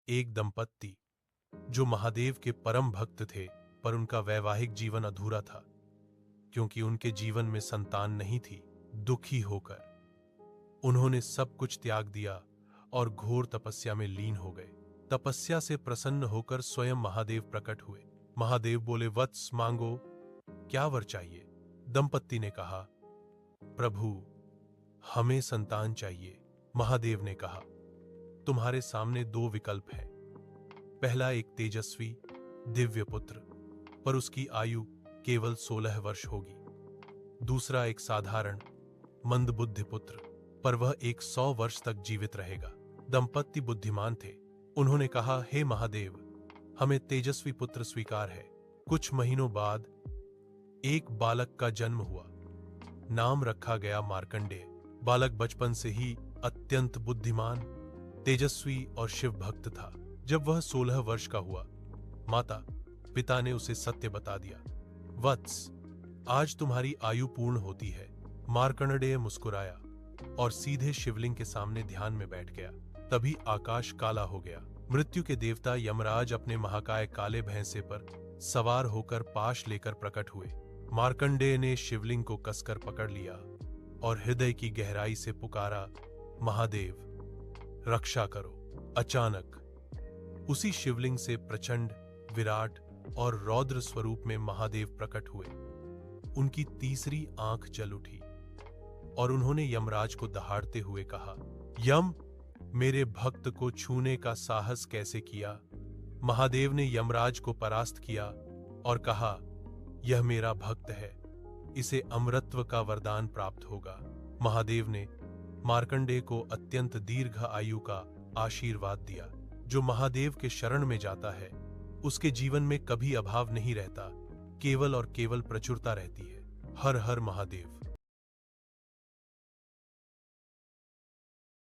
एक दंपत्ति जो महादेव के परम भक्त थे, पर उनका वैवाहिक जीवन अधूरा था क्योंकि उनके जीवन में संतान नहीं थी। दुखी होकर उन्होंने सब कुछ त्याग दिया और घोर तपस्या में लीन हो गए। तपस्या से प्रसन्न होकर स्वयं महादेव प्रकट हुए। महादेव बोले, वत्स मांगो, क्या वर चाहिए? दंपत्ति ने कहा, प्रभु हमें संतान चाहिए। महादेव ने कहा, तुम्हारे सामने दो विकल्प हैं। पहला एक तेजस्वी दिव्य पुत्र, पर उसकी आयु केवल 16 वर्ष होगी। दूसरा एक साधारण मंदबुद्धि पुत्र, पर वह 100 वर्ष तक जीवित रहेगा। दंपत्ति बुद्धिमान थे। उन्होंने कहा, हे महादेव, हमें तेजस्वी पुत्र स्वीकार है। कुछ महीनों बाद एक बालक का जन्म हुआ। नाम रखा गया मार्कंडेय। बालक बचपन से ही अत्यंत बुद्धिमान, तेजस्वी और शिव भक्त था। जब वह 16 वर्ष का हुआ, माता पिता ने उसे सत्य बता दिया। वत्स, आज तुम्हारी आयु पूर्ण होती है। मार्कंडेय मुस्कुराया और सीधे शिवलिंग के सामने ध्यान में बैठ गया। तभी आकाश काला हो गया। मृत्यु के देवता यमराज अपने महाकाय काले भैंसे पर सवार होकर पाश लेकर प्रकट हुए। मार्कंडेय ने शिवलिंग को कसकर पकड़ लिया और हृदय की गहराई से पुकारा, महादेव रक्षा करो। अचानक उसी शिवलिंग से प्रचंड, विराट और रौद्र स्वरूप में महादेव प्रकट हुए। उनकी तीसरी आंख जल उठी और उन्होंने यमराज को दहाड़ते हुए कहा, यम, मेरे भक्त को छूने का साहस कैसे किया? महादेव ने यमराज को परास्त किया और कहा, यह मेरा भक्त है, इसे अमरत्व का वरदान प्राप्त होगा। महादेव ने मार्कंडेय को अत्यंत दीर्घ आयु का आशीर्वाद दिया। जो महादेव के शरण में जाता है, उसके जीवन में कभी अभाव नहीं रहता, केवल और केवल प्रचुरता रहती है। हर हर महादेव।